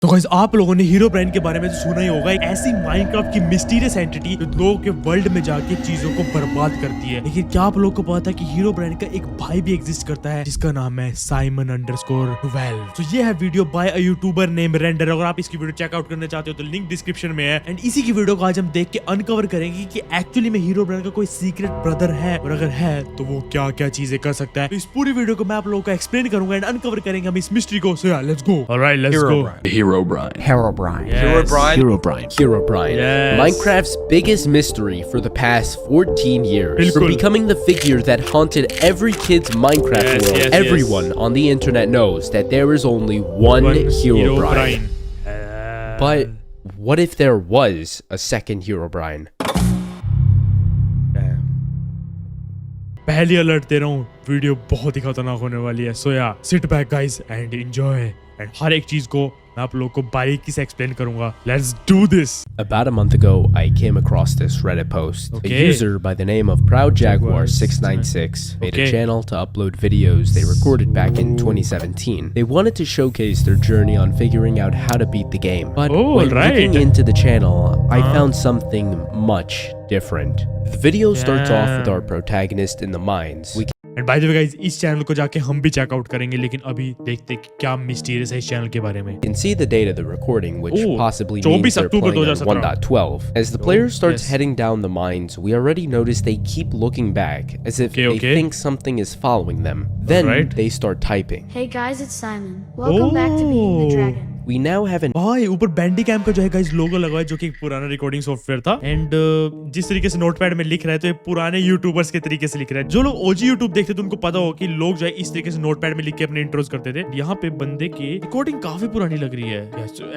तो गाइस आप लोगों ने हीरोब्राइन के बारे में तो सुना ही होगा, एक ऐसी माइनक्राफ्ट की मिस्टीरियस एंटिटी जो लोगों के वर्ल्ड में जाके चीजों को बर्बाद करती है। लेकिन क्या आप लोगों को पता है कि हीरोब्राइन का एक भाई भी एग्जिस्ट करता है जिसका नाम है Simon_12। तो ये है video by a YouTuber name Render. अगर आप इसकी वीडियो चेकआउट करना चाहते हो तो लिंक डिस्क्रिप्शन में है। एंड इसी की वीडियो को आज हम देख के अनकवर करेंगे कि एक्चुअली में हीरोब्राइन का कोई सीक्रेट ब्रदर है, और अगर है तो वो क्या क्या चीजें कर सकता है। तो इस पूरी वीडियो को मैं आप लोगों को एक्सप्लेन करूंगा एंड अनकवर करेंगे हम इस मिस्ट्री को। So let's go. Alright, let's go. Herobrine. Yes. Herobrine. Yes. Minecraft's biggest mystery for the past 14 years. Bilkul. From becoming the figure that haunted every kid's Minecraft world, everyone on the internet knows that there is only one Herobrine. But what if there was a second Herobrine? पहली alert दे रहा हूँ, video बहुत ही खतरनाक होने वाली है। So yeah sit back guys and enjoy. And हर एक चीज को मैं आप लोगों को बारीकी से एक्सप्लेन करूंगा। Let's do this. About a month ago, I came across this Reddit post. Okay. A user by the name of ProudJaguar696 made a channel to upload videos they recorded back in 2017. They wanted to showcase their journey on figuring out how to beat the game. But when looking into the channel, I found something much different. The video starts off with our protagonist in the mines. And by the way guys, इस channel को जाके हम भी checkout करेंगे, लेकिन अभी देखते हैं कि क्या मिस्टीरियस है इस चैनल के बारे में। You can see the date of the recording, which possibly means they're October playing on 1.12. As the player starts yes. heading down the mines, we already notice they keep looking back, as if they think something is following them. Then they start typing. Hey guys, it's Simon. Welcome back to Beating the Dragon. We now have an भाई ऊपर bandy cam का जो है guys लोगो लगा है, जो कि एक पुराना रिकॉर्डिंग सॉफ्टवेयर था। एंड जिस तरीके से नोटपैड में लिख रहा है तो ये पुराने यूट्यूबर्स के तरीके से लिख रहा है। जो लोग ओजी यूट्यूब देखते थे उनको पता हो कि लोग जो है इस तरीके से नोटपैड में लिख के अपने इंट्रोस करते थे। यहाँ पे बंदे की रिकॉर्डिंग काफी पुरानी लग रही है।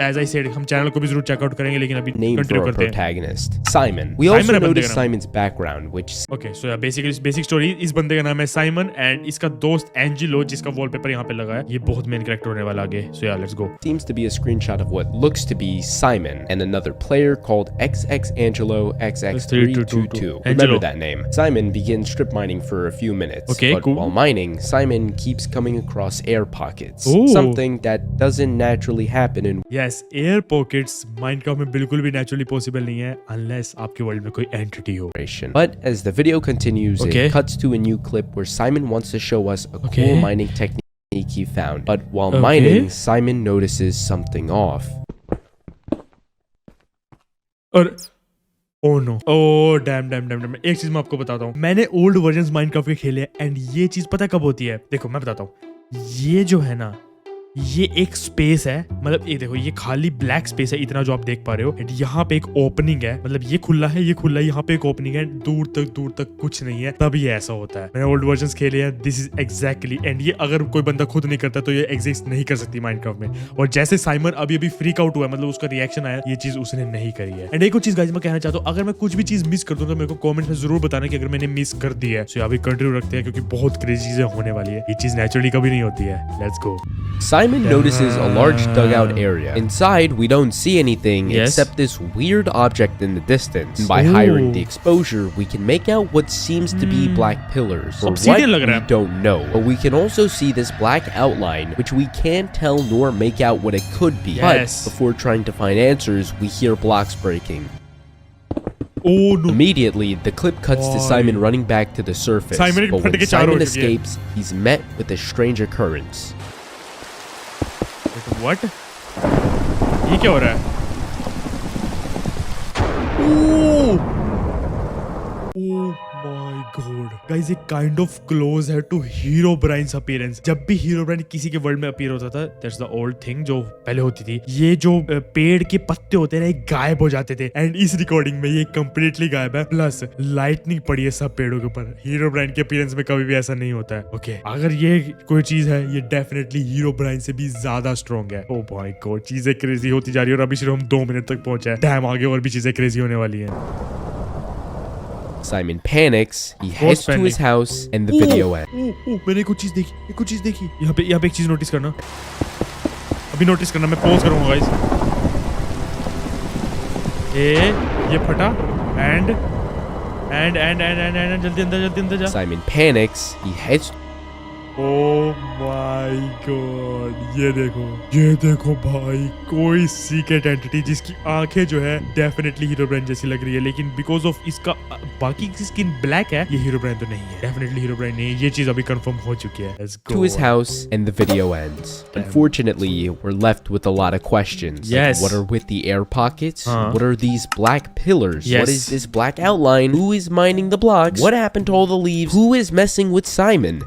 एज आई सेड, हम चैनल को भी जरूर चेकआउट करेंगे, लेकिन अभी name for कंटिन्यू our करते हैं। protagonist, Simon. We also notice Simon's background, which okay so basically basic story, इस बंदे का नाम है साइमन एंड इसका दोस्त एंजिलो, जिसका वॉलपेपर यहाँ पे लगा है। ये बहुत मेन कैरेक्टर होने वाला आगे। सो या let's go. seems to be a screenshot of what looks to be Simon and another player called Angelo XX322. Remember that name. Simon begins strip mining for a few minutes. Okay, but cool. while mining, Simon keeps coming across air pockets. Something that doesn't naturally happen in Yes, air pockets Minecraft में बिल्कुल भी naturally possible नहीं है unless आपके world में कोई entity हो। But as the video continues, it cuts to a new clip where Simon wants to show us a cool mining technique he found. But while mining, Simon notices something off. और oh no, oh damn. एक चीज मैं आपको बताता हूँ, मैंने old versions Minecraft के खेले एंड ये चीज पता कब होती है। देखो मैं बताता हूँ, ये जो है ना, ये एक स्पेस है, मतलब ये देखो, ये खाली ब्लैक स्पेस है इतना जो आप देख पा रहे हो। एंड यहाँ पे एक ओपनिंग है, मतलब ये खुला है, ये खुला है, यहाँ पे एक ओपनिंग है, दूर तक कुछ नहीं है, तब ये ऐसा होता है। मैंने ओल्ड वर्जन्स खेले हैं, दिस इज एग्जैक्टली। एंड ये अगर कोई बंदा खुद नहीं करता तो ये एग्जिस्ट नहीं कर सकती माइनक्राफ्ट में। और जैसे साइमन अभी फ्रीक आउट हुआ है, मतलब उसका रिएक्शन आया, ये चीज उसने नहीं करी है। एंड एक और चीज गाइस मैं कहना चाहता हूँ, अगर मैं कुछ भी चीज मिस कर दूं तो मेरे को कमेंट में जरूर बताना कि अगर मैंने मिस कर दी है। सो अभी कंटिन्यू रखते हैं, क्योंकि बहुत क्रेजी चीजें होने वाली है। ये चीज नेचुरली कभी नहीं होती है। Let's go. Simon notices a large dugout area. Inside, we don't see anything except this weird object in the distance. And by hiring the exposure, we can make out what seems to be black pillars. Or what we don't know. But we can also see this black outline, which we can't tell nor make out what it could be. But before trying to find answers, we hear blocks breaking. Oh no. Immediately, the clip cuts to Simon running back to the surface. But when Simon escapes, he's met with a strange occurrence. What? ये क्या हो रहा है? Oh my God, guys, ये kind of close है to Herobrine's appearance. जब भी Herobrine किसी के वर्ल्ड में अपीयर होता था, that's the old thing जो पहले होती थी, ये जो पेड़ के पत्ते होते हैं ना, ये गायब हो जाते थे। एंड इस रिकॉर्डिंग में ये completely गायब है, प्लस लाइटनिंग पड़ी है सब पेड़ों के ऊपर। Herobrine के अपीयरेंस में कभी भी ऐसा नहीं होता है। ओके, अगर ये कोई चीज है, ये डेफिनेटली Herobrine से भी ज्यादा स्ट्रॉन्ग है। Oh my God, चीजें क्रेजी होती जा रही है और अभी सिर्फ हम 2 मिनट तक पहुंचे हैं। डैम, आगे और भी चीजें क्रेजी होने वाली हैं। Simon panics, he heads to his house, and the video ends. मैंने कुछ चीज देखी, यहाँ पे एक चीज नोटिस करना, अभी नोटिस करना, मैं पॉज करूंगा गाइस। ये फटा एंड जल्दी अंदर जा। Simon panics, he heads Oh my God, ये देखो भाई, कोई सीक्रेट एंटिटी जिसकी आंखें जो है डेफिनेटली हीरोब्राइन जैसी लग रही है, लेकिन बिकॉज ऑफ इसका बाकी की स्किन ब्लैक है, ये हीरोब्राइन तो नहीं है, डेफिनेटली हीरोब्राइन नहीं है, ये चीज अभी कंफर्म हो चुकी है. Let's go. To his house, and the video ends. Unfortunately, we're left with a lot of questions. Yes. Like, what are with the air pockets? What are these black pillars? Yes. What is this black outline? Who is mining the blocks? What happened to all the leaves? Who is messing with Simon?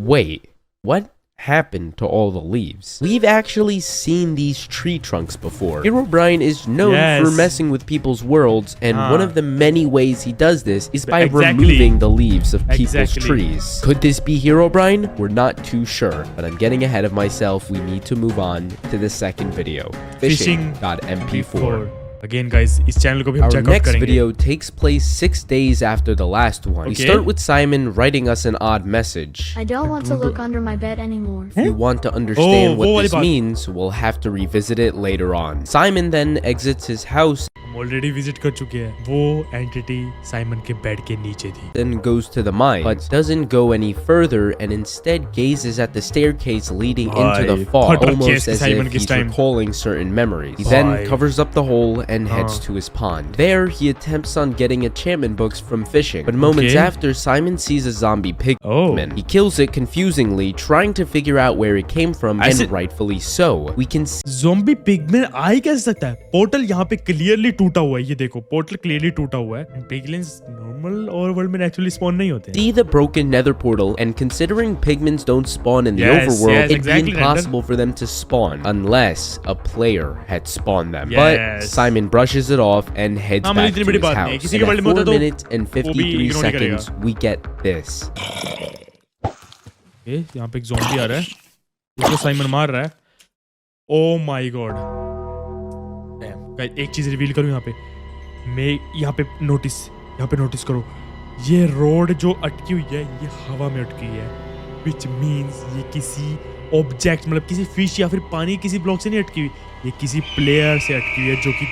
Wait, what happened to all the leaves? We've actually seen these tree trunks before. Herobrine is known for messing with people's worlds, and one of the many ways he does this is by removing the leaves of people's trees. Could this be Herobrine? We're not too sure, but I'm getting ahead of myself. We need to move on to the second video. Fishing.mp4. Again guys, इस channel को भी हम Our check out next करेंगे. video takes place 6 days after the last one. We start with Simon writing us an odd message. I don't want to look under my bed anymore. If you want to understand what this बात. means, we'll have to revisit it later on. Simon then exits his house हम already visit कर चुके हैं. वो entity Simon के bed के नीचे थी. then goes to the mine, but doesn't go any further and instead gazes at the staircase leading into the fog, almost as if he's recalling certain memories. He then covers up the hole and heads to his pond. There, he attempts on getting enchantment books from fishing, but moments after, Simon sees a zombie pigman. He kills it confusingly, trying to figure out where it came from, and rightfully so. We can see zombie pigmen आ ही कैसे सकता है? Portal यहाँ पे clearly टूटा हुआ है. ये देखो, पोर्टल क्लियरली टूटा हुआ है. पिगलिन्स नॉर्मल ओवरवर्ल्ड में एक्चुअली स्पॉन नहीं होते. the broken nether portal, and considering pigments don't spawn in the overworld, it'd be impossible for them to spawn unless a player had spawned them. But Simon brushes it off and heads back to his house. And at 4 minutes and 53 seconds, we get this. यहाँ पे एक zombie आ रहा है, इसको Simon मार रहा है. Oh my God. एक चीज रिवील करूं यहाँ पे. मैं यहाँ पे नोटिस करो, ये रोड जो अटकी हुई है, ये हवा में अटकी है, which means ये किसी ऑब्जेक्ट, मतलब किसी फिश या फिर पानी किसी ब्लॉक से नहीं अटकी हुई, ये किसी प्लेयर से अटकी हुई है जो कि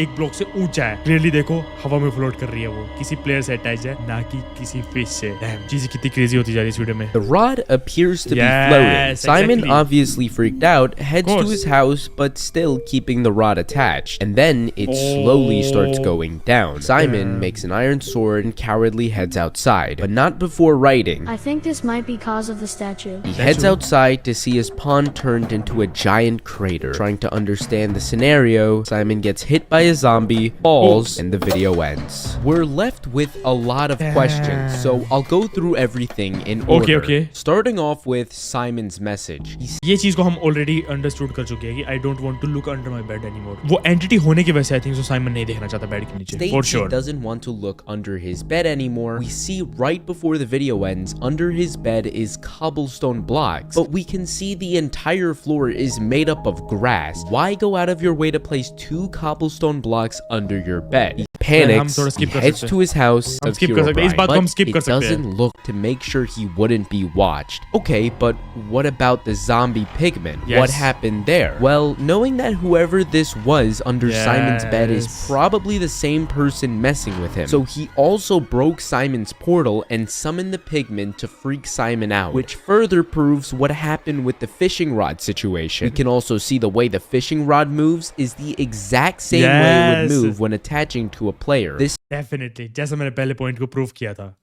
एक ब्लॉक से ऊंचा है. क्लियरली देखो, हवा में फ्लोट कर रही है, वो किसी प्लेयर से अटैच है, ना कि किसी फिश से. चीजें कितनी क्रेजी होती जा रही है इस वीडियो में. The rod appears to be floating. Simon, obviously freaked out, heads to his house, but still keeping the rod attached. And then it slowly starts going down. Simon makes an iron sword and cowardly heads outside, but not before writing. I think this might be cause of the statue. He heads outside to see his pond turned into a giant crater. Trying to understand the scenario, Simon gets hit by a zombie, falls, and the video ends. We're left with a lot of questions, so I'll go through everything in order. Okay. Starting off with Simon's message. ये चीज को हम already understood कर चुके हैं कि I don't want to look under my bed anymore. वो entity होने की वजह से I think so साइमन नहीं देखना चाहता बेड के नीचे. For sure. He doesn't want to look under his bed anymore. We see right before the video ends, under his bed is cobblestone blocks, but we can see the entire floor is made up of grass. Why go out of your way to place 2 cobblestone blocks under your bed? He panics, he heads to his house of Herobrine, but it doesn't look to make sure he wouldn't be watched. Okay, but what about the zombie pigman? What happened there? Well, knowing that whoever this was under Simon's bed is probably the same person messing with him, so he also broke Simon's portal and summoned the pigman to freak Simon out, which further proves what happened with the fishing rod situation. We can also see the way the fishing rod moves is the exact same way it would move when attaching to a player. This Definitely, जैसा मैंने पहले point को prove किया था.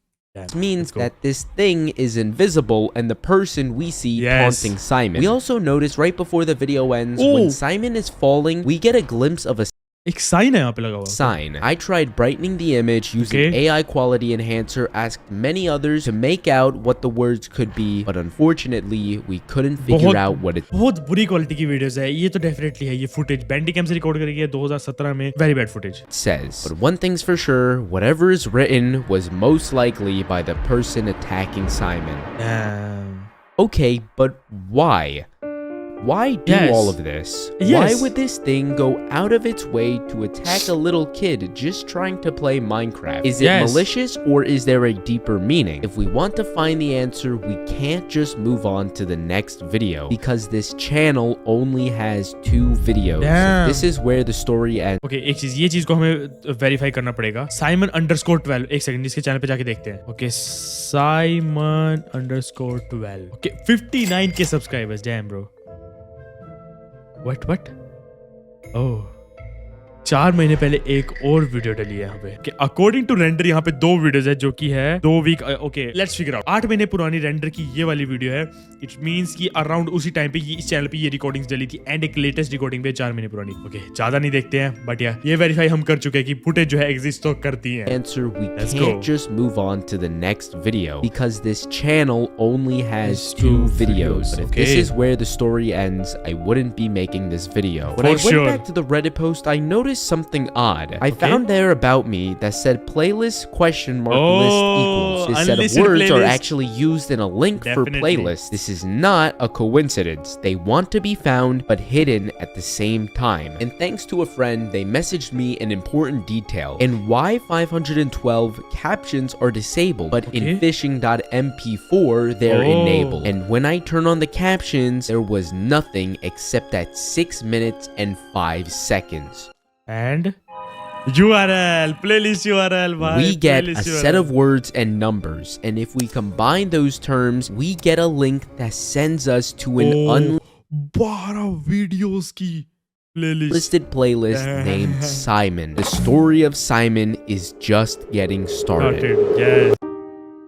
means that this thing is invisible and the person we see taunting Simon. We also notice right before the video ends, when Simon is falling, we get a glimpse of a एक sign है यहाँ पे लगा हुआ. sign. I tried brightening the image using AI quality enhancer, asked many others to make out what the words could be, but unfortunately we couldn't figure out what it. बहुत बुरी quality की videos है ये तो. Definitely है ये footage बैंडिकैम से record करी है 2017 में. Very bad footage says. But one thing's for sure, whatever is written was most likely by the person attacking Simon. Okay, but why? Why do Yes. all of this? Yes. Why would this thing go out of its way to attack a little kid just trying to play Minecraft? Is it Yes. malicious or is there a deeper meaning? If we want to find the answer, we can't just move on to the next video because this channel only has 2 videos. Damn. This is where the story ends. Okay एक चीज, ये चीज को हमें verify करना पड़ेगा. Simon_12. एक second, इसके चैनल पे जाके देखते हैं. Okay Simon_12. Okay 59K subscribers. Damn bro. What? Oh. 4 महीने पहले एक और वीडियो डली है यहाँ पे. अकॉर्डिंग टू रेंडर यहाँ पे 2 वीडियोस है जो कि है 2 week. Okay let's figure out. 8 महीने पुरानी रेंडर की ये वाली वीडियो है. इट मींस कि अराउंड उसी टाइम पे इस चैनल पे ये रिकॉर्डिंग्स डली थी एंड एक लेटेस्ट रिकॉर्डिंग पे 4 महीने पुरानी. ओके ज्यादा नहीं देखते हैं बट या ये वेरीफाई हम कर चुके हैं कि फुटेज जो है एग्जिस्ट तो करती है. Answer, we Let's can't go. just move on to the next video because this channel only has 2 videos. But if this Okay. is where the story ends, I wouldn't be making this video. When For I went sure. back to the Reddit post, I noticed something odd. I Okay. found there about me that said playlist question mark list equals. This set of unlisted words are playlist. actually used in a link Definitely. for playlist. This is not a coincidence. They want to be found but hidden at the same time. And thanks to a friend, they messaged me an important detail and why 512 captions are disabled, but Okay. in phishing.mp4 they're Oh. enabled. And when I turn on the captions, there was nothing except at 6 minutes and 5 seconds. And URL playlist URL. भाई, We get a playlist set URL. of words and numbers, and if we combine those terms, we get a link that sends us to an 12 videos की playlist. unlisted playlist named Simon. The story of Simon is just getting started. Yes.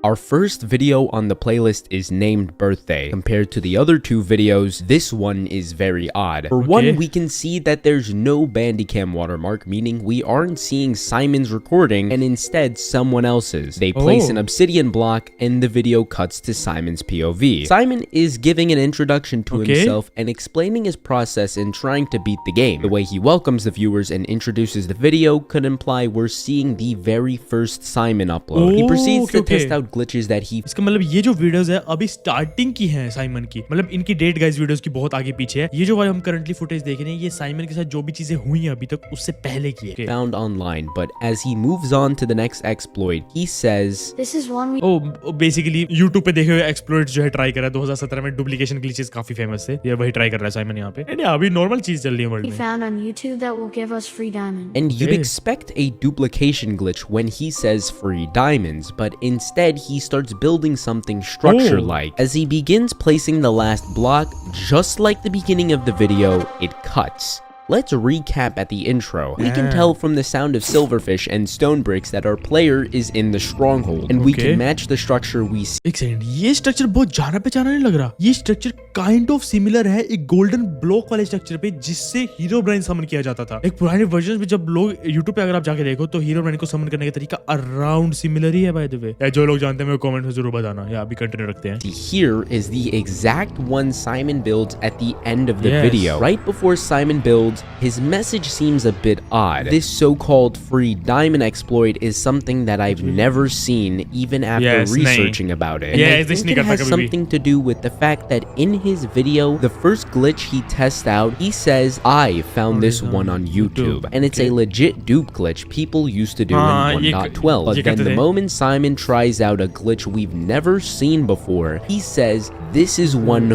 Our first video on the playlist is named Birthday. Compared to the other 2 videos, this one is very odd. For one, Okay. we can see that there's no Bandicam watermark, meaning we aren't seeing Simon's recording and instead someone else's. They place an obsidian block and the video cuts to Simon's POV. Simon is giving an introduction to Okay. himself and explaining his process in trying to beat the game. The way he welcomes the viewers and introduces the video could imply we're seeing the very first Simon upload. He proceeds to test out glitches that he इसका मतलब ये जो videos है अभी starting की हैं Simon की. मतलब इनकी डेट गाइस वीडियोस की बहुत आगे पीछे है. ये जो हम करंटली फुटेज देख रहे हैं ये साइमन के साथ जो भी चीजें हुई हैं अभी तक उससे पहले की है. found online, but as he moves on to the next exploit, he says, This is one we ओ बेसिकली YouTube पे देखे हुए एक्सप्लोइट जो है ट्राई करा है 2017 में. डुप्लीकेशन ग्लिचेस काफी फेमस थे. ये वही ट्राई कर रहा है साइमन यहाँ पे. एंड अभी नॉर्मल चीज चल रही है वर्ल्ड में. found on YouTube that will give us free diamond. and you'd Okay. expect a duplication glitch when he says free diamonds, but instead he starts building something structure-like. As he begins placing the last block, just like the beginning of the video, it cuts. Let's recap at the intro. We can tell from the sound of silverfish and stone bricks that our player is in the stronghold, and we Okay. can match the structure we see. एक second, ये structure बहुत जाना पहचाना नहीं लग रहा. ये structure kind of similar है एक गोल्डन ब्लॉक वाले स्ट्रक्चर पे जिससे हीरोब्राइन समन किया जाता था. एक पुराने वर्जन में जब लोग YouTube पे अगर आप जाके देखो तो हीरोब्राइन को समन करने का तरीका अराउंड सिमिलर ही है बाय द वे. जो लोग जानते हैं वो कमेंट में जरूर बताना. या अभी कंटिन्यू रखते हैं. Here is the exact one Simon builds at the end of the Yes. video. Right before Simon builds, his message seems a bit odd. This so-called free diamond exploit is something that I've never seen even after Yes, researching about it. Yeah, And I this think नहीं it करता has कभी भी. something to do with the fact that in his video, the first glitch he tests out, he says, I found this one on YouTube. And it's a Okay. legit dupe glitch people used to do in ये 1.12. But ये then करते the थे. moment Simon tries out a glitch we've never seen before, he says, this is one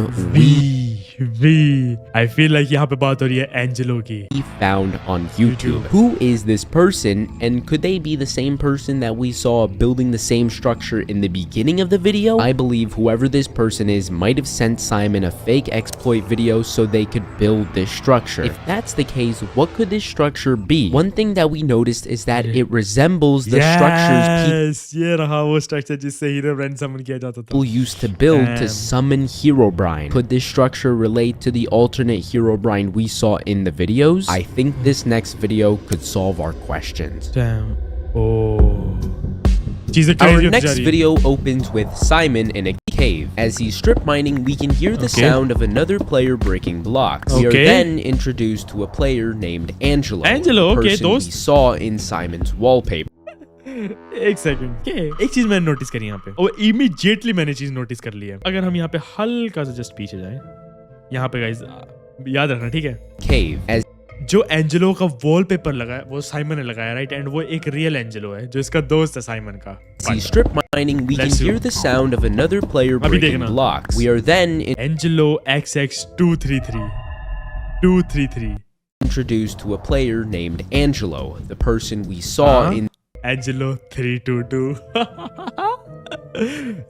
we I feel like यहाँ पे बात हो रही है एंजेलो की. we found on YouTube. Who is this person, and could they be the same person that we saw building the same structure in the beginning of the video? I believe whoever this person is might have sent Simon a fake exploit video so they could build this structure. If that's the case, what could this structure be? One thing that we noticed is that it resembles the structures Yes, ये रहा वो structure जिससे Herobrine समन किया जाता था. people used to build to Damn. summon Herobrine. Could this structure relate to the alternate Herobrine we saw in the videos? I think this next video could solve our questions. Damn. Oh. चीजें Our crazy होती जा next रही है. video opens with Simon in a cave. As he's strip mining, we can hear the Okay. sound of another player breaking blocks. We are Okay. then introduced to a player named Angelo. Angelo, the okay, person दोस्त. we saw in Simon's wallpaper. एक second. एक चीज मैंने notice करी यहाँ पे और immediately मैंने चीज नोटिस कर ली है. अगर हम यहाँ पे हल्का सा जस्ट पीछे जाए, यहाँ पे गाइस याद रखना, ठीक है? cave as जो एंजेलो का वॉलपेपर लगा है वो साइमन ने लगाया, राइट? एंड वो एक रियल एंजेलो है जो इसका दोस्त है साइमन का। we strip mining, we Let's can hear do. the sound of another player अभी breaking देखना। blocks. We are then Angelo XX233 introduced to a player named Angelo, the person we saw in Angelo 322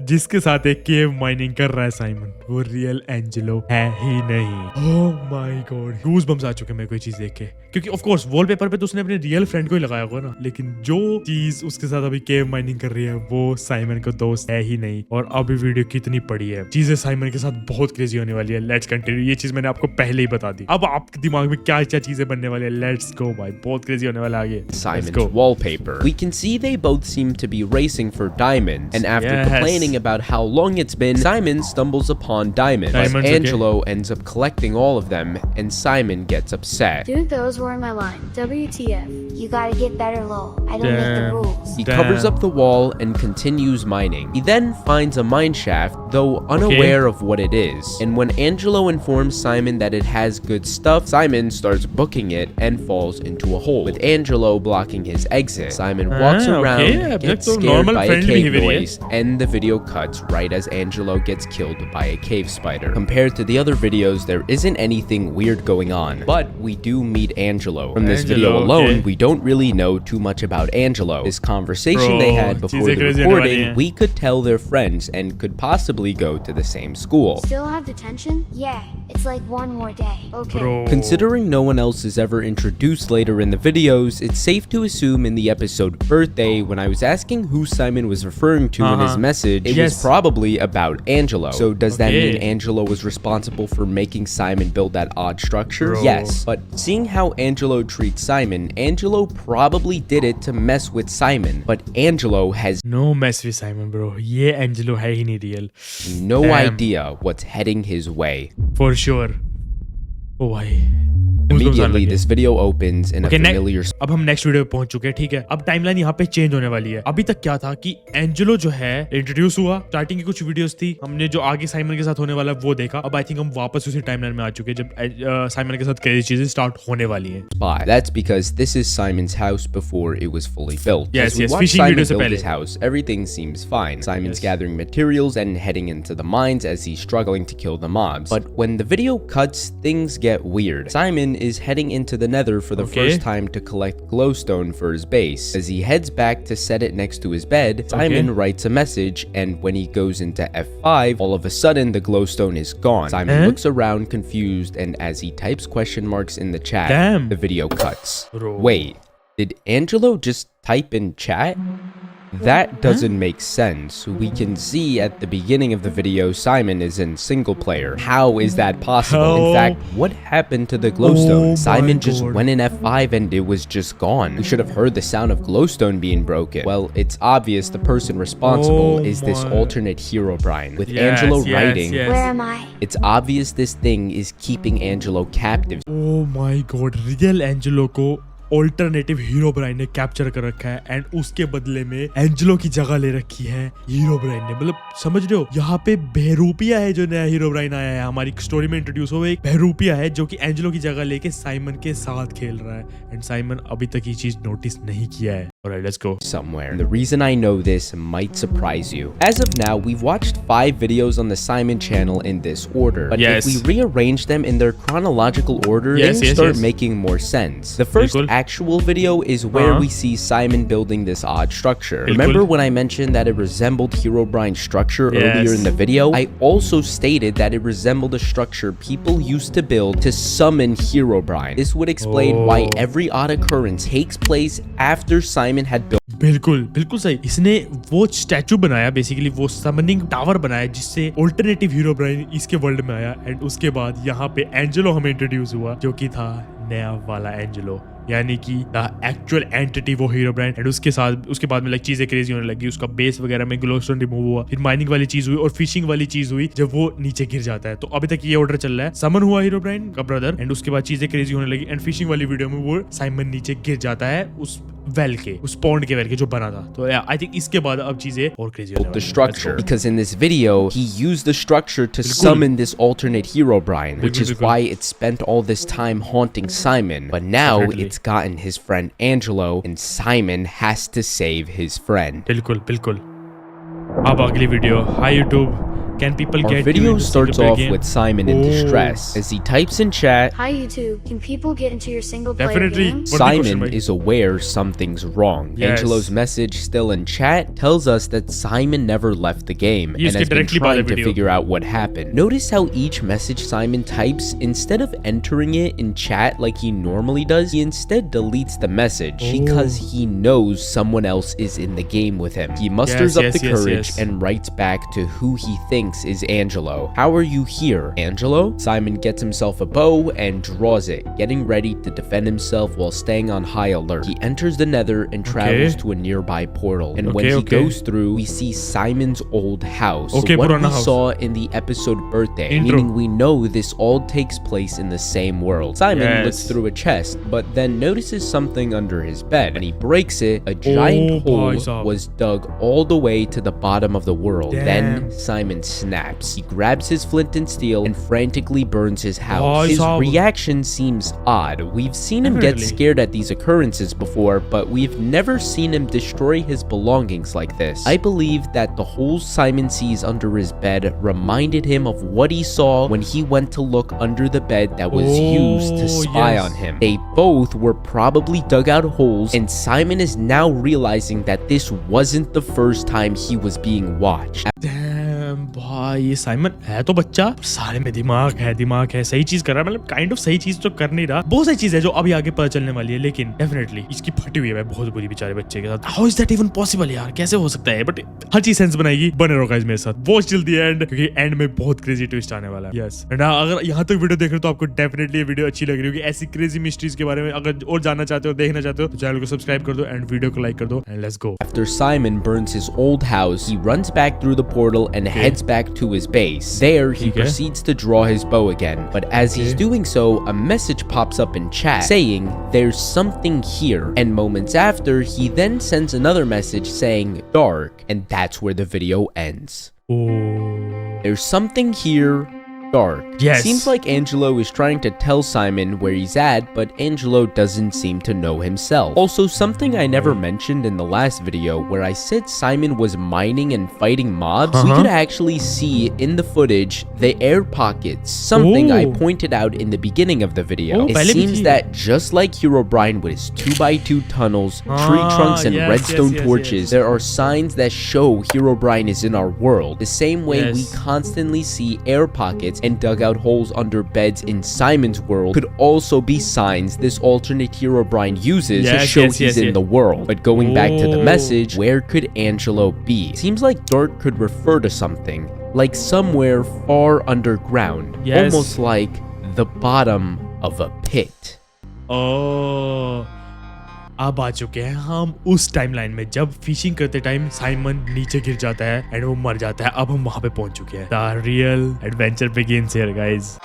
जिसके साथ एक केव mining कर रहा है Simon, वो real Angelo है ही नहीं। Oh my god, goosebumps आ चुके हैं मेरे को ये चीज देख के, क्योंकि ऑफ कोर्स वॉलपेपर पे तो उसने अपने रियल फ्रेंड को ही लगाया होगा ना, लेकिन जो चीज उसके साथ अभी केव माइनिंग कर रही है वो साइमन का दोस्त है ही नहीं। और अभी वीडियो कितनी बड़ी है, चीजें साइमन के साथ बहुत क्रेजी होने वाली है। लेट्स कंटिन्यू, ये चीज मैंने आपको पहले ही बता दी। अब आपके दिमाग में क्या क्या चीजें बनने वाली है, लेट्स गो भाई, बहुत क्रेजी होने वाला आगे। Simon's wallpaper. We can see they both seem to be racing for diamonds, and after complaining about how long it's been, Simon stumbles upon diamonds. But Angelo ends up collecting all of them, and Simon gets upset. Dude, those were my line. WTF. You gotta get better, lol. I don't make the rules. He covers up the wall and continues mining. He then finds a mine shaft, though unaware of what it is. And when Angelo informs Simon that it has good stuff, Simon starts booking it and falls into a hole, with Angelo blocking his exit. Simon walks around, gets scared by a cave noise, and the video cuts right as Angelo gets killed by a cave spider. Compared to the other videos, there isn't anything weird going on, but we do meet Angelo. From this video alone, we don't really know too much about Angelo. This conversation they had before the recording, we could tell they're friends and could possibly go to the same school. Still have detention? Yeah, it's like one more day. Okay. Considering no one else is ever introduced later in the videos, it's safe to assume in the episode Birthday, when I was asking who Simon was referring to in his message, it was probably about Angelo. So does that mean Angelo was responsible for making Simon build that odd structure? Yes, but seeing how Angelo treats Simon, Angelo probably did it to mess with Simon, but Angelo has no mess with Simon, bro. ये Angelo है ही नहीं real, no idea what's heading his way. For sure. ओ भाई, Immediately, this video opens in a familiar. अब हम next video पे पहुंच चुके हैं, ठीक है? अब टाइमलाइन यहाँ पे चेंज होने वाली है। अभी तक क्या था कि एंजेलो जो है इंट्रोड्यूस हुआ, स्टार्टिंग की कुछ वीडियोस थी, हमने जो आगे साइमन के साथ होने वाला वो देखा। अब आई थिंक हम वापस उसी टाइमलाइन में आ चुके हैं जब साइमन के साथ कई चीजें स्टार्ट होने वाली हैं। That's because this is Simon's house before it was fully built. Yes, we yes. watch Fishing Simon videos से build पहले his house, everything seems fine. Simon's gathering materials and heading into the mines as he's struggling to kill the mobs. But when the video cuts, things get weird. Simon is heading into the nether for the first time to collect glowstone for his base. As he heads back to set it next to his bed, Simon writes a message, and when he goes into F5, all of a sudden the glowstone is gone. Simon looks around confused, and as he types question marks in the chat, the video cuts. Wait, did Angelo just type in chat? That doesn't make sense. We can see at the beginning of the video Simon is in single player. How is that possible? In fact, what happened to the glowstone? Simon just went in F5 and it was just gone. We should have heard the sound of glowstone being broken. Well, it's obvious the person responsible is this alternate Herobrine. With Angelo writing, Where am I? it's obvious this thing is keeping Angelo captive. Oh my god, real Angelo को alternative Herobrine ने capture कर रखा है, and उसके बदले में Angelo की जगह ले रखी है हीरोब्राइन ने। मतलब समझ रहे हो, यहाँ पे बहरूपिया है जो नया हीरोब्राइन आया है, हमारी स्टोरी में इंट्रोड्यूस हो, एक बहरूपिया है जो कि एंजेलो की जगह लेके साइमन के साथ खेल रहा है, एंड साइमन अभी तक ये चीज नोटिस नहीं किया है। Alright, let's go. Somewhere. And the reason I know this might surprise you. As of now, we've watched 5 videos on the Simon channel in this order. But if we rearrange them in their chronological order, things start making more sense. The first actual video is where we see Simon building this odd structure. Remember when I mentioned that it resembled Herobrine's structure earlier in the video? I also stated that it resembled a structure people used to build to summon Herobrine. This would explain why every odd occurrence takes place after Simon had built. बिल्कुल बिल्कुल सही, इसने वो statue बनाया, basically वो summoning tower बनाया जिससे alternative Herobrine इसके वर्ल्ड में आया, एंड उसके बाद यहाँ पे एंजेलो हमें इंट्रोड्यूस हुआ जो कि था नया वाला एंजेलो, यानी कि द एक्चुअल एंटिटी वो हीरोब्राइन। एंड उसके बाद में लाइक चीजें क्रेजी होने लगी, उसका बेस वगैरह में ग्लोस्टोन रिमूव हुआ, फिर माइनिंग वाली चीज हुई और फिशिंग वाली चीज हुई जब वो नीचे गिर जाता है। तो अभी तक ये ऑर्डर चल रहा है, समन हुआ हीरोब्राइन का ब्रदर, एंड उसके बाद चीजें क्रेजी होने लगी, एंड फिशिंग वाली वीडियो में वो साइमन नीचे गिर जाता है उस वेल के, उस पॉन्ड के वेल के जो बना था। तो आई थिंक इसके बाद अब चीजें और क्रेजी होने वाली the हैं। structure, because in this video he used the structure to summon this alternate Herobrine, which is why it spent all this time haunting Simon. But now it's gotten his friend Angelo, and Simon has to save his friend. बिल्कुल बिल्कुल। अब अगली video, hi YouTube, can people Our get you video into starts single off player game? with Simon in distress as he types in chat. Hi YouTube, can people get into your single player Definitely. games? What the question, Simon bhai? is aware something's wrong. Yes. Angelo's message, still in chat, tells us that Simon never left the game He and is has been directly by the trying to video. figure out what happened. Notice how each message Simon types, instead of entering it in chat like he normally does, he instead deletes the message because he knows someone else is in the game with him. He musters up the courage and writes back to who he thinks is Angelo. How are you here, Angelo? Simon gets himself a bow and draws it, getting ready to defend himself while staying on high alert. He enters the nether and travels to a nearby portal. And when he goes through, we see Simon's old house. So what we saw in the episode Birthday, meaning we know this all takes place in the same world. Simon looks through a chest, but then notices something under his bed. When he breaks it, a giant hole was dug all the way to the bottom of the world. Then Simon snaps. He grabs his flint and steel and frantically burns his house. His reaction seems odd. We've seen him get scared at these occurrences before, but we've never seen him destroy his belongings like this. I believe that the holes Simon sees under his bed reminded him of what he saw when he went to look under the bed that was used to spy on him. They both were probably dug out holes, and Simon is now realizing that this wasn't the first time he was being watched. भाई ये Simon है तो बच्चा, सारे में दिमाग है, सही चीज कर रहा है, मतलब काइंड ऑफ सही चीज तो कर नहीं रहा। बहुत सारी चीज है जो अभी आगे पता चलने वाली है, लेकिन डेफिनेटली इसकी फटी हुई है भाई, बहुत बुरी बेचारे बच्चे के साथ। How is that even possible यार, कैसे हो सकता है? बट हर चीज सेंस बनाएगी। बने रहो गाइस मेरे साथ, वॉच टिल द एंड, क्योंकि एंड में बहुत क्रेजी ट्विस्ट आने वाला है। यस, एंड अगर यहाँ तक वीडियो देख रहे हो तो आपको डेफिनेटली ये वीडियो अच्छी लग रही होगी। ऐसी क्रेजी मिस्ट्रीज के बारे में अगर और जानना चाहते हो, देखना चाहते हो, तो चैनल को सब्सक्राइब कर दो एंड वीडियो को लाइक कर दो, and let's go. After Simon burns his old house, he runs back through the portal and heads back to his base. There, he proceeds to draw his bow again. But as he's doing so, a message pops up in chat saying, "There's something here." And moments after, he then sends another message saying, "Dark." And that's where the video ends. There's something here. Dark. Yes. Seems like Angelo is trying to tell Simon where he's at, but Angelo doesn't seem to know himself. Also, something I never mentioned in the last video where I said Simon was mining and fighting mobs, we could actually see in the footage the air pockets, something I pointed out in the beginning of the video. It seems that just like Herobrine with his 2x2 tunnels, tree trunks, and redstone torches, there are signs that show Herobrine is in our world. The same way we constantly see air pockets and dugout holes under beds in Simon's world could also be signs this alternate Herobrine uses to show he's in the world. But going back to the message, where could Angelo be? Seems like Dark could refer to something, like somewhere far underground, almost like the bottom of a pit. अब आ चुके हैं हम उस timeline में जब fishing करते time Simon नीचे गिर जाता है एंड वो मर जाता है। अब हम वहां पे पहुंच चुके हैं। The real adventure begins here, guys.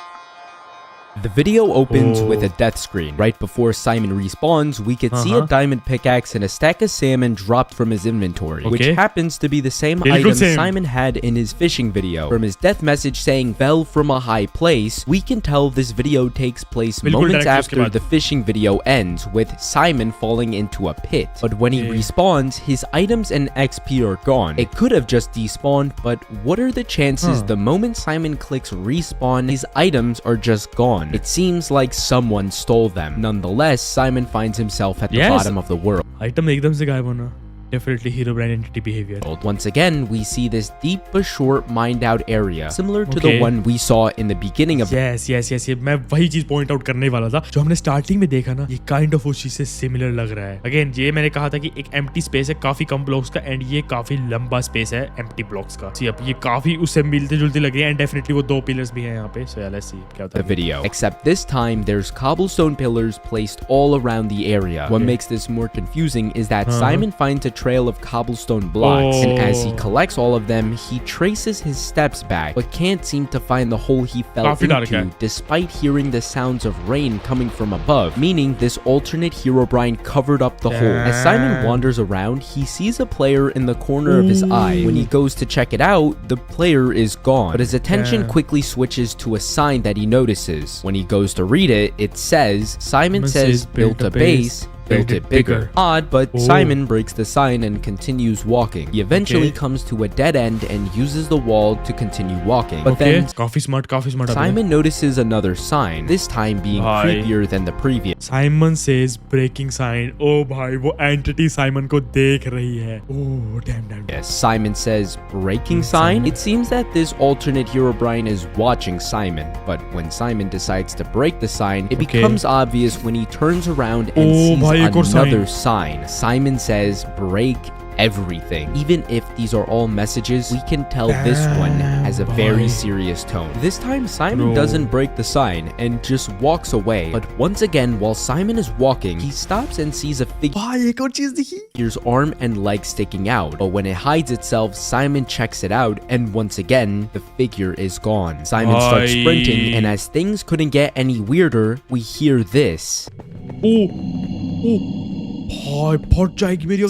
The video opens with a death screen. Right before Simon respawns, we can see a diamond pickaxe and a stack of salmon dropped from his inventory, which happens to be the same item Simon had in his fishing video. From his death message saying fell from a high place, we can tell this video takes place moments after the fishing video ends, with Simon falling into a pit. But when he respawns, his items and XP are gone. It could have just despawned, but what are the chances the moment Simon clicks respawn, his items are just gone? It seems like someone stole them. Nonetheless, Simon finds himself at the bottom of the world. Item एकदम से गायब होना। Definitely Herobrine entity behavior. Once again, we see this deep but short mined out area, similar to the one we saw in the beginning of. Yes. मैं वही चीज point out करने वाला था जो हमने स्टार्टिंग में देखा ना, ये काइंड ऑफ उस चीज से सिमिलर लग रहा है। अगेन ये मैंने कहा था कि एक एम्प्टी स्पेस है काफी कम ब्लॉक्स का, एंड ये काफी लंबा स्पेस है एम्प्टी ब्लॉक्स का। सी अब ये काफी उससे मिलते जुलते लग रही है, एंड डेफिनेटली वो दो पिलर्स भी हैं यहाँ पे। सो लेट्स सी क्या होता है। The video. Except this time, there's cobblestone pillars placed all around the area. What makes this more confusing is that Simon finds a trail of cobblestone blocks, and as he collects all of them, he traces his steps back, but can't seem to find the hole he fell काफी dark into, है. despite hearing the sounds of rain coming from above, meaning this alternate Herobrine covered up the hole. As Simon wanders around, he sees a player in the corner of his eye. When he goes to check it out, the player is gone, but his attention quickly switches to a sign that he notices. When he goes to read it, it says, Simon says built a base, built it bigger. Odd, but Simon breaks the sign and continues walking. He eventually comes to a dead end and uses the wall to continue walking. But then काफी smart Simon notices another sign, this time being creepier than the previous. Simon says breaking sign. Oh भाई वो entity Simon को देख रही है. Oh damn. Yes, Simon says breaking sign. It seems that this alternate Herobrine is watching Simon, but when Simon decides to break the sign, it becomes obvious when he turns around and sees another sign. Simon says break everything. Even if these are all messages, we can tell this one has a very serious tone. This time Simon doesn't break the sign and just walks away. But once again, while Simon is walking, he stops and sees a figure's arm and leg sticking out. But when it hides itself, Simon checks it out, and once again, the figure is gone. Simon starts sprinting, and as things couldn't get any weirder, we hear this.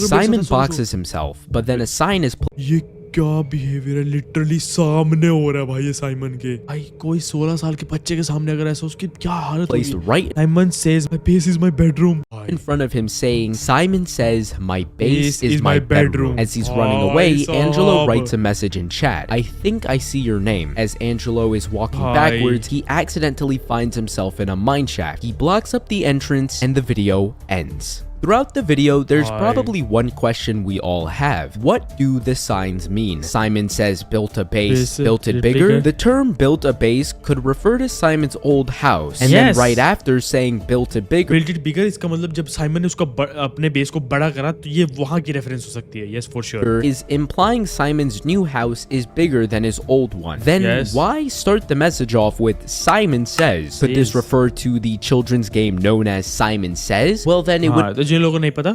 Simon boxes himself, but then a sign is ये क्या behaviour है, literally सामने हो रहा है भाई ये Simon के. भाई कोई 16 साल के बच्चे के सामने अगर ऐसा, उसकी क्या हालत placed होगी. right Simon says my base is my bedroom. in front of him, saying, Simon says my base is my bedroom. As he's running away, Angelo writes a message in chat. I think I see your name. As Angelo is walking backwards, he accidentally finds himself in a mine shaft. He blocks up the entrance and the video ends. Throughout the video, there's probably one question we all have. What do the signs mean? Simon says built a base, built it bigger. The term built a base could refer to Simon's old house. And then right after saying built it bigger. Built it bigger इसका मतलब जब Simon ने उसका अपने base को बड़ा करा तो ये वहां की रेफरेंस हो सकती है. Yes, for sure. Is implying Simon's new house is bigger than his old one. Then why start the message off with Simon says? Could this refer to the children's game known as Simon Says? Well, then it would... जिन लोगों को नहीं पता,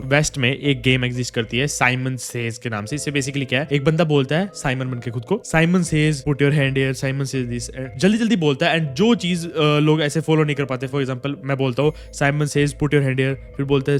waste में एक game exist करती है Simon says के नाम से. इससे बेसिकली क्या है, एक बंदा बोलता है साइमन बन के खुद को, Simon says put your hand here, Simon says this, जल्दी बोलता है. एंड जो चीज लोग ऐसे फॉलो नहीं कर पाते, फॉर एग्जांपल मैं बोलता हूँ Simon says put your hand here, फिर बोलता है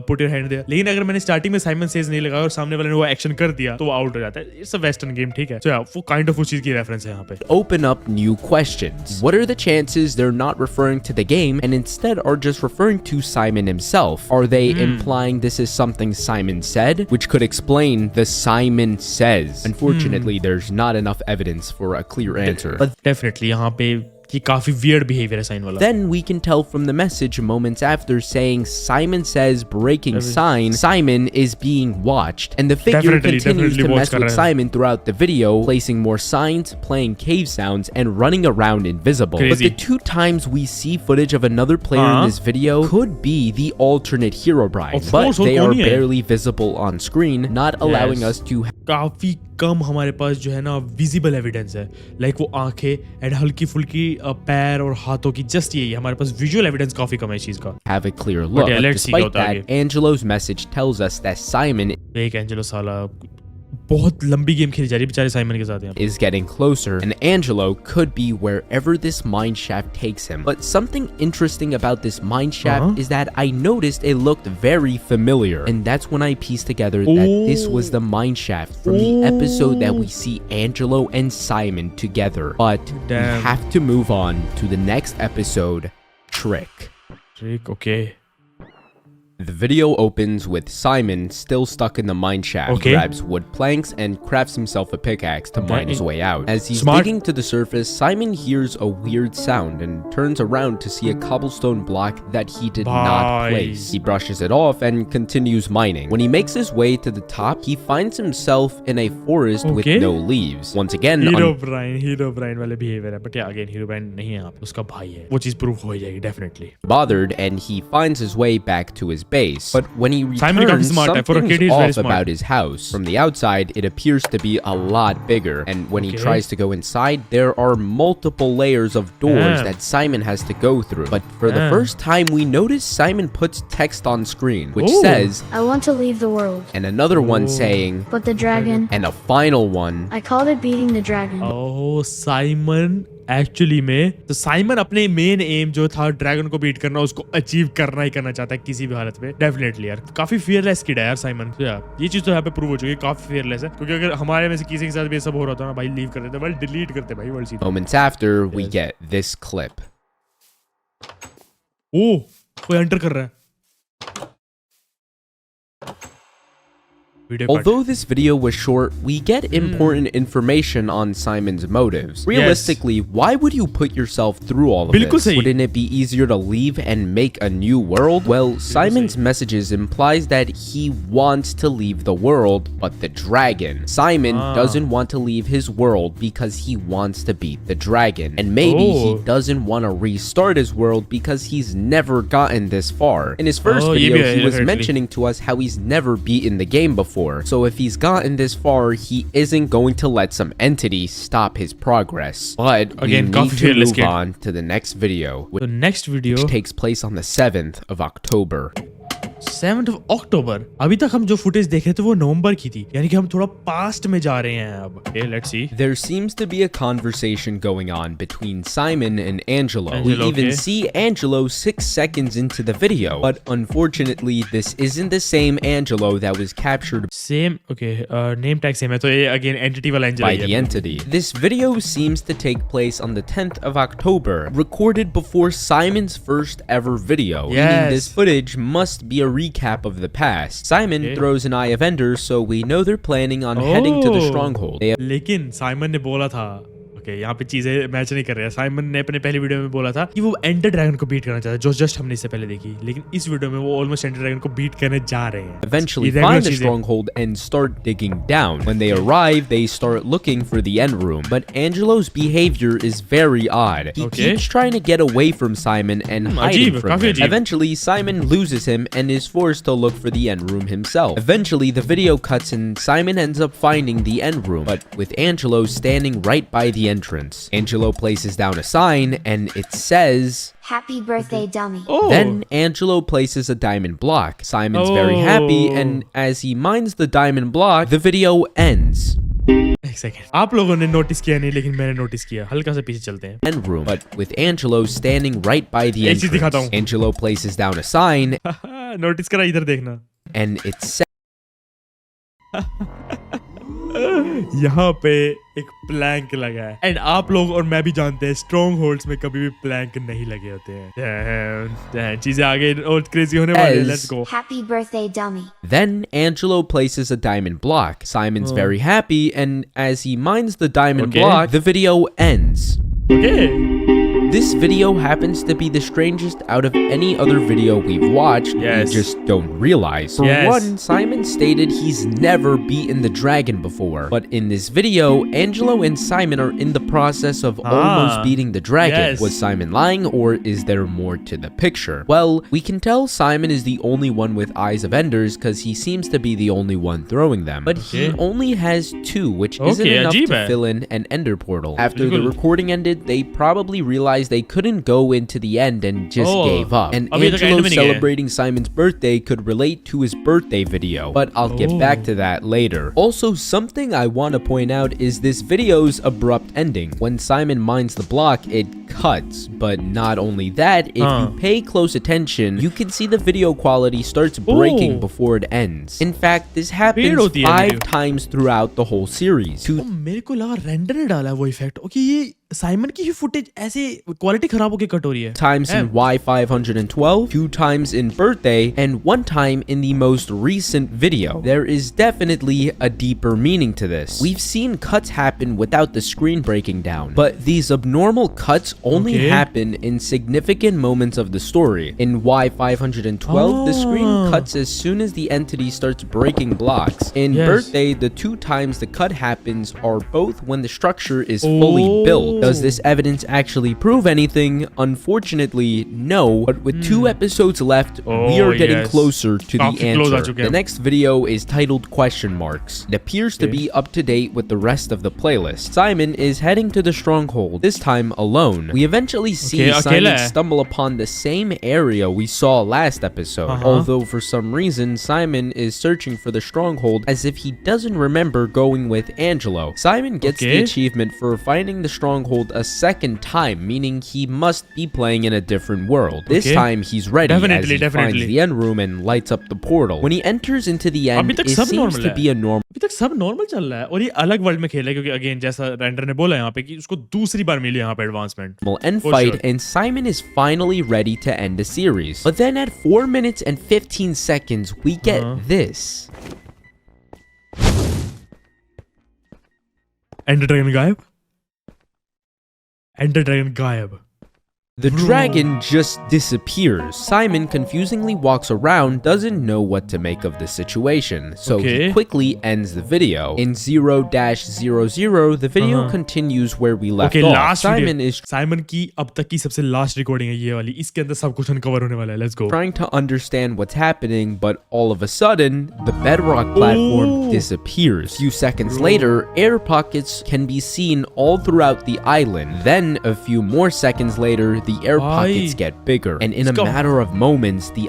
पुट योर हैंड देयर, लेकिन अगर मैंने स्टार्टिंग में साइमन सेज नहीं लगाया और सामने वाले ने वो एक्शन कर दिया तो वो आउट हो जाता है. इट्स अ वेस्टर्न गेम, ठीक है. सो वो काइंड ऑफ उस चीज की रेफरेंस है यहाँ पे. Open up new questions. What are the chances they're not referring to the game and instead are just referring to Simon himself? Are they implying this is something Simon said, which could explain the Simon Says? Unfortunately, there's not enough evidence for a clear answer. But definitely यहाँ पे ये काफी weird behavior है sign वाला. Then we can tell from the message moments after saying Simon says breaking sign, Simon is being watched, and the figure continues to mess with Simon throughout the video, placing more signs, playing cave sounds, and running around invisible. But the two times we see footage of another player in this video could be the alternate Herobrine, but they are barely visible on screen, not allowing us to काफी कम हमारे पास जो है ना visible evidence है. Like वो आंखें and हल्की फुल्की पैर और हाथों की, जस्ट यही हमारे पास विजुअल एविडेंस काफी कम है इस चीज का. have a clear look. But despite that, Angelo's message tells us that Simon एक एंजेलो साला बहुत लंबी गेम खेली जा रही है बेचारे साइमन के साथ. is getting closer, and Angelo could be wherever this mine shaft takes him. But something interesting about this mine shaft is that I noticed it looked very familiar, and that's when I pieced together that this was the mine shaft from the episode that we see Angelo and Simon together. But we have to move on to the next episode, Trick. Okay. The video opens with Simon still stuck in the mine shaft. He grabs wood planks and crafts himself a pickaxe to mine his way out. As he's digging to the surface, Simon hears a weird sound and turns around to see a cobblestone block that he did not place. He brushes it off and continues mining. When he makes his way to the top, he finds himself in a forest with no leaves. Once again, Herobrine वाले behavior है, but yeah, again Herobrine नहीं है, उसका भाई है. वो चीज proof हो जाएगी definitely. Bothered, and he finds his way back to his his base. But when he Simon काफी returns, smart है. For a kid, something's he's very off smart. about his house. From the outside, it appears to be a lot bigger. And when he tries to go inside, there are multiple layers of doors that Simon has to go through. But for the first time, we notice Simon puts text on screen, which says, I want to leave the world. and another one saying, But the dragon, and a final one. I called it beating the dragon. Oh Simon actually में तो Simon अपने main M जो था dragon को beat करना उसको achieve करना ही करना चाहता है किसी भी हालत में डेफिनेटली यार काफी फियरलेस किड है यार साइमन तो यार ये चीज तो यहाँ पे प्रूव हो चुकी है काफी फियरलेस है क्योंकि अगर हमारे में से किसी के साथ भी ये सब हो रहा था ना भाई लीव कर देते भाई डिलीट करते भाई world series Moments after, we get this clip. ओह कोई एंटर कर रहा है Although this video was short, we get important information on Simon's motives. Realistically, why would you put yourself through all of this? Wouldn't it be easier to leave and make a new world? Well, Simon's messages implies that he wants to leave the world, but the dragon. Simon doesn't want to leave his world because he wants to beat the dragon. And maybe he doesn't want to restart his world because he's never gotten this far. In his first video, he was mentioning to us how he's never beaten the game before. So if he's gotten this far, he isn't going to let some entity stop his progress. But again, we need to move on to the next video, which takes place on the 7th of October. 7th of October. अभी तक हम जो footage देख रहे थे वो नवंबर की थी यानी कि हम थोड़ा पास्ट में जा रहे हैं अब okay, let's see. There seems to be a conversation going on between Simon and Angelo. We even see Angelo 6 seconds into the video, but unfortunately this isn't the same Angelo that was captured name tag same है तो ये again entity वाला Angelo by the entity. This video seems to take place on the 10th of October, recorded before Simon's first ever video. Meaning this footage must be a recap of the past. Simon throws an eye of Ender, so we know they're planning on heading to the stronghold. लेकिन Simon ने बोला था यहाँ पे चीजें match नहीं कर रहे हैं साइमन ने अपने पहले वीडियो में बोला था कि वो एंडर ड्रैगन को बीट करना चाहता है जो जस्ट हमने इससे पहले देखी लेकिन इस वीडियो में वो ऑलमोस्ट एंडर ड्रैगन को बीट करने जा रहे हैं Eventually find the stronghold and start digging down. When they arrive, they start looking for the end room, but Angelo's behavior is very odd. He keeps trying to get away from Simon and hiding from him. Eventually, Simon loses him and is forced to look for the end room himself. Eventually, the video cuts and Simon ends up finding the end room, but with Angelo standing right by the entrance. Angelo places down a sign and it says, Happy birthday, dummy. Then Angelo places a diamond block. Simon's very happy, and as he mines the diamond block, the video ends. एक second आप लोगों ने notice किया नहीं लेकिन मैंने notice किया हल्का सा पीछे चलते हैं End room, but with Angelo standing right by the entrance. Angelo places down a sign notice करा इधर देखना and it says यहाँ पे एक प्लैंक लगा है एंड आप लोग और मैं भी जानते हैं स्ट्रॉन्ग होल्ड्स में कभी भी प्लैंक नहीं लगे होते हैं चीजें आगे और क्रेजी होने वाली है let's go Happy birthday, dummy. Then Angelo places a diamond block. Simon's very happy, and as he mines the diamond block, the video ends. This video happens to be the strangest out of any other video we've watched. We just don't realize. For one, Simon stated he's never beaten the dragon before. But in this video, Angelo and Simon are in the process of almost beating the dragon. Was Simon lying, or is there more to the picture? Well, we can tell Simon is the only one with eyes of enders because he seems to be the only one throwing them. But he only has 2, which isn't enough to fill in an ender portal. After the recording ended, they probably realized they couldn't go into the end and just gave up. And Angelo celebrating Simon's birthday could relate to his birthday video, but I'll get back to that later. Also, something I want to point out is this video's abrupt ending. When Simon mines the block, it cuts, but not only that, if you pay close attention, you can see the video quality starts breaking before it ends. In fact, this happens 5 times throughout the whole series. मेरे को लगा render ने डाला वो effect okay ये Simon की ही footage ऐसे quality खराब होके कट हो रही है times in Y512, 2 times in birthday, and 1 time in the most recent video. There is definitely a deeper meaning to this. We've seen cuts happen without the screen breaking down, but these abnormal cuts only happen in significant moments of the story. In Y512, the screen cuts as soon as the entity starts breaking blocks. In birthday, the 2 times the cut happens are both when the structure is fully built. Does this evidence actually prove anything? Unfortunately, no. But with 2 episodes left, we are getting closer to the answer. The next video is titled question marks. It appears to be up to date with the rest of the playlist. Simon is heading to the stronghold, this time alone. We eventually see Simon stumble upon the same area we saw last episode. Although for some reason, Simon is searching for the stronghold as if he doesn't remember going with Angelo. Simon gets the achievement for finding the stronghold a second time, meaning he must be playing in a different world. This time he's ready as he finds the end room and lights up the portal. When he enters into the end, it seems to be a normal. अभी तक सब normal चल रहा है और ये अलग world में खेल है क्योंकि अगेन जैसा रेंडर ने बोला यहाँ पे कि उसको दूसरी बार मिली यहाँ पे advancement end fight, and Simon is finally ready to end the series. But then at 4 minutes and 15 seconds, we get this. Ender Dragon गायब. Ender Dragon गायब. The dragon just disappears. Simon confusingly walks around, doesn't know what to make of the situation, so he quickly ends the video. In 0-00, the video continues where we left off. Simon की अब तक की सबसे last recording है ये वाली. इसके अंदर सब कुछ uncover होने वाला है. Let's go. Trying to understand what's happening, but all of a sudden, the bedrock platform disappears. Few seconds later, air pockets can be seen all throughout the island. Then, a few more seconds later, the air pockets get bigger, and in a matter of moments, the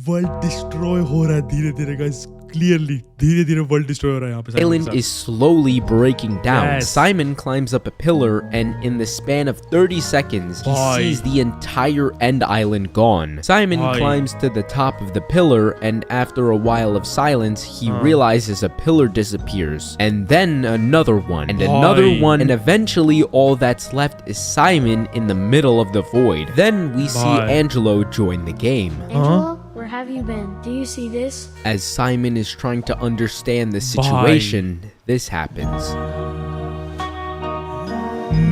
world destroy हो रहा है धीरे-धीरे guys. Clearly, धीरे-धीरे world destroy हो रहा है यहाँ पे. Island is slowly breaking down. Simon climbs up a pillar, and in the span of 30 seconds, he sees the entire end island gone. Simon climbs to the top of the pillar, and after a while of silence, he realizes a pillar disappears, and then another one, and another one, and eventually all that's left is Simon in the middle of the void. Then we see Angelo join the game. Angelo? Where have you been? Do you see this? As Simon is trying to understand the situation, this happens.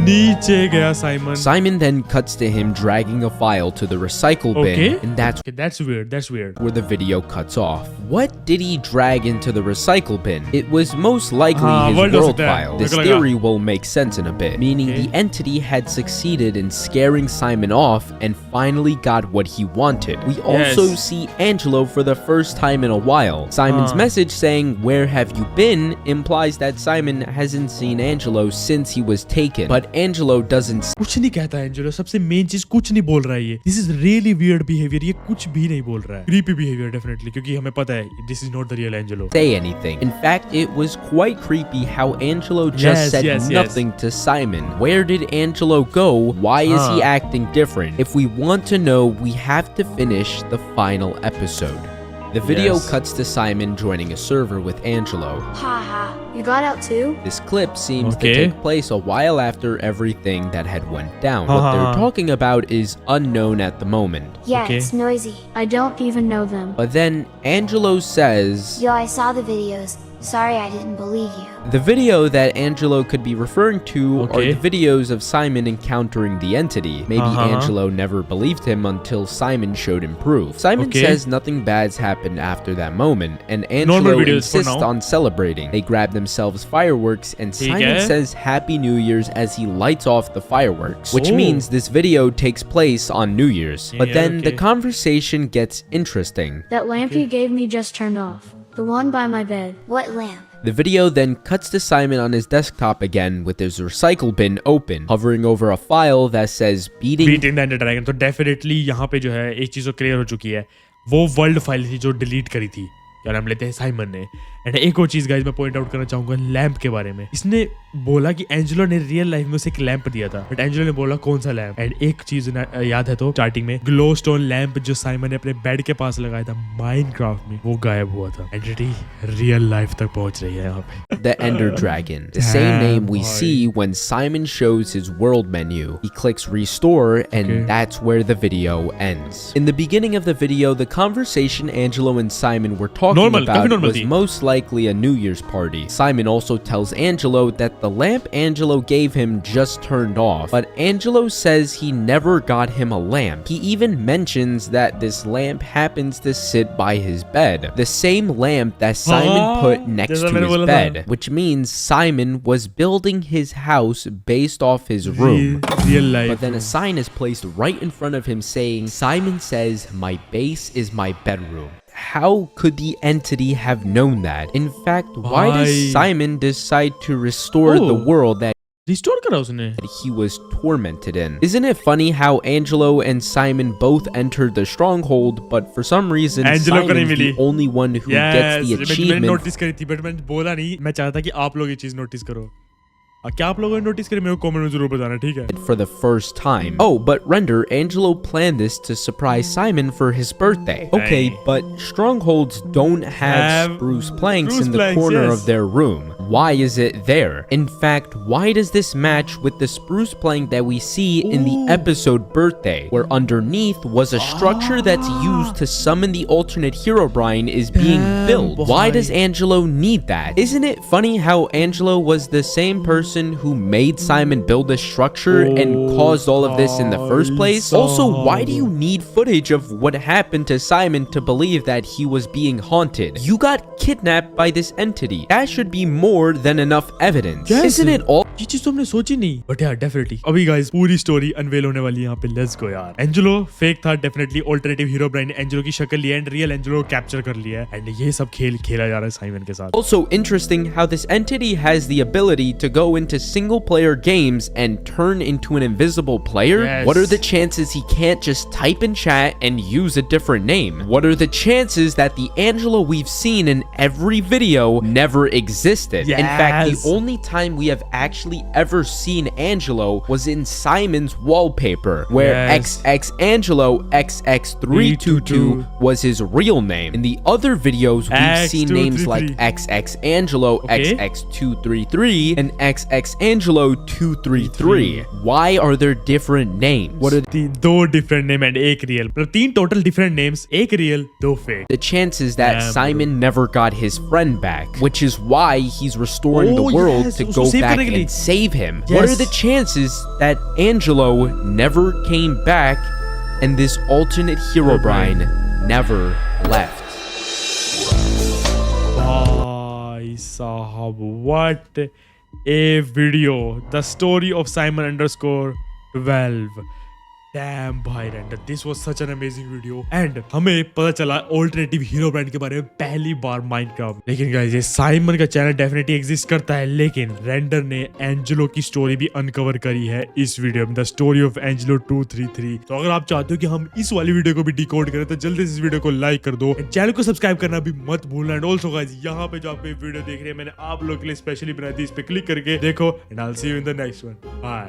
नीचे गया Simon. Simon then cuts to him dragging a file to the recycle bin, and that's weird. That's weird. Where the video cuts off. What did he drag into the recycle bin? It was most likely his world file. This theory will make sense in a bit, meaning the entity had succeeded in scaring Simon off and finally got what he wanted. We also see Angelo for the first time in a while. Simon's message saying, "Where have you been?" implies that Simon hasn't seen Angelo since he was taken. But Angelo doesn't कुछ नहीं कहता है Angelo. सबसे main चीज कुछ नहीं बोल रहा है ये. This is really weird behavior. ये कुछ भी नहीं बोल रहा है. Creepy behavior definitely क्योंकि हमें पता है this is not the real Angelo. Say anything. In fact, it was quite creepy how Angelo just said nothing to Simon. Where did Angelo go? Why is he acting different? If we want to know, we have to finish the final episode. The video cuts to Simon joining a server with Angelo. Haha, you got out too? This clip seems to take place a while after everything that had went down. What they're talking about is unknown at the moment. Yeah, it's noisy. I don't even know them. But then Angelo says, "Yo, I saw the videos. Sorry I didn't believe you." The video that Angelo could be referring to are the videos of Simon encountering the entity. Maybe Angelo never believed him until Simon showed him proof. Simon says nothing bad's happened after that moment, and Angelo insists on celebrating. They grab themselves fireworks, and Simon says Happy New Year's as he lights off the fireworks, which means this video takes place on New Year's. But then the conversation gets interesting. That lamp you gave me just turned off. The one by my bed. What lamp? The video then cuts to Simon on his desktop again with his recycle bin open, hovering over a file that says beating the Ender Dragon. तो definitely यहाँ पे जो है एक चीज तो clear हो चुकी है. वो वर्ल्ड फाइल थी जो डिलीट करी थी. क्या नाम लेते हैं साइमन ने. एंड एक और चीज गाइस मैं पॉइंट आउट करना चाहूंगा लैंप के बारे में. इसने बोला कि एंजेलो ने रियल लाइफ में उसे एक लैंप दिया था, बट एंजेलो ने बोला कौन सा लैंप. एंड एक चीज याद है तो स्टार्टिंग में ग्लो स्टोन लैंप जो साइमन ने अपने बेड के पास लगाया था माइनक्राफ्ट में, वो गायब हुआ था. एंटिटी रियल लाइफ तक पहुंच रही है यहाँ पे. The Ender Dragon, the same name we see when Simon shows his world menu. He clicks restore, and that's where the video ends. In the beginning of the video, the conversation Angelo and Simon were talking about was most likely a New Year's party. Simon also tells Angelo that the lamp Angelo gave him just turned off, but Angelo says he never got him a lamp. He even mentions that this lamp happens to sit by his bed, the same lamp that Simon put next to his bed, which means Simon was building his house based off his room. Real life. But then a sign is placed right in front of him saying, Simon says, my base is my bedroom. How could the entity have known that? In fact, why does Simon decide to restore the world that Restore करा उसने. he was tormented in? Isn't it funny how Angelo and Simon both entered the stronghold, but for some reason Simon's the only one who gets the achievement? मैंने notice करी थी, but मैंने बोला नहीं. मैं चाहता कि आप लोग ये चीज नोटिस करो. क्या आप लोगों ने नोटिस करी मेरे को कमेंट में जरूर बताना, ठीक है? For the first time. Oh, but Render, Angelo planned this to surprise Simon for his birthday. Okay, but strongholds don't have spruce planks in the corner of their room. Why is it there? In fact, why does this match with the spruce plank that we see in the episode Birthday, where underneath was a structure that's used to summon the alternate Herobrine is being built? Why does Angelo need that? Isn't it funny how Angelo was the same person who made Simon build this structure and caused all of this in the first place? Also, why do you need footage of what happened to Simon to believe that he was being haunted? You got kidnapped by this entity. That should be more than enough evidence. Isn't it all? ये चीज तो हमने सोची नहीं, but यार definitely अभी guys पूरी story unwell होने वाली है यहाँ पे. लेट्स गो यार. एंजेलो फेक था डेफिनेटली. ऑल्टरनेटिव हीरोब्राइन ने एंजेलो की शक्ल ली है एंड रियल एंजेलो कैप्चर कर लिया है एंड ये सब खेल खेला जा रहा है साइमन के साथ. Also interesting how this entity has the ability to go into single player games and turn into an invisible player. What are the chances he can't just type in chat and use a different name? What are the chances that the Angelo we've seen in every video never existed? In fact, the only time we have actually ever seen Angelo was in Simon's wallpaper, where XX Angelo XX322 was his real name. In the other videos, we've seen names like XX Angelo XX233 and XX Angelo 233. Why are there different names? What are दो different name and एक real? मतलब तीन total different names, एक real, दो fake. The chances that Simon never got his friend back, which is why he's restoring the world to go back and save him. What are the chances that Angelo never came back and this alternate Herobrine never left? Bhai sahab, what a video. The story of Simon_12. Damn भाई render, this was such an amazing video. And हमें पता चला alternative Herobrine के बारे में पहली बार Minecraft. लेकिन guys ये साइमन का चैनल डेफिनेटली एग्जिस्ट करता है, लेकिन रेंडर ने एंजेलो की स्टोरी भी अनकवर करी है इस वीडियो में, द स्टोरी ऑफ एंजेलो 233. तो अगर आप चाहते हो कि हम इस वाली वीडियो को भी डिकोड करें तो जल्दी से इस वीडियो को लाइक कर दो, चैनल को सब्सक्राइब करना भी मत भूलना. एंड ऑल्सो गाइस यहाँ पे जो आप वीडियो देख रहे हैं मैंने आप लोग के लिए स्पेशली बनाई थी, इस पे क्लिक करके देखो. And I will see you in the next one. Bye.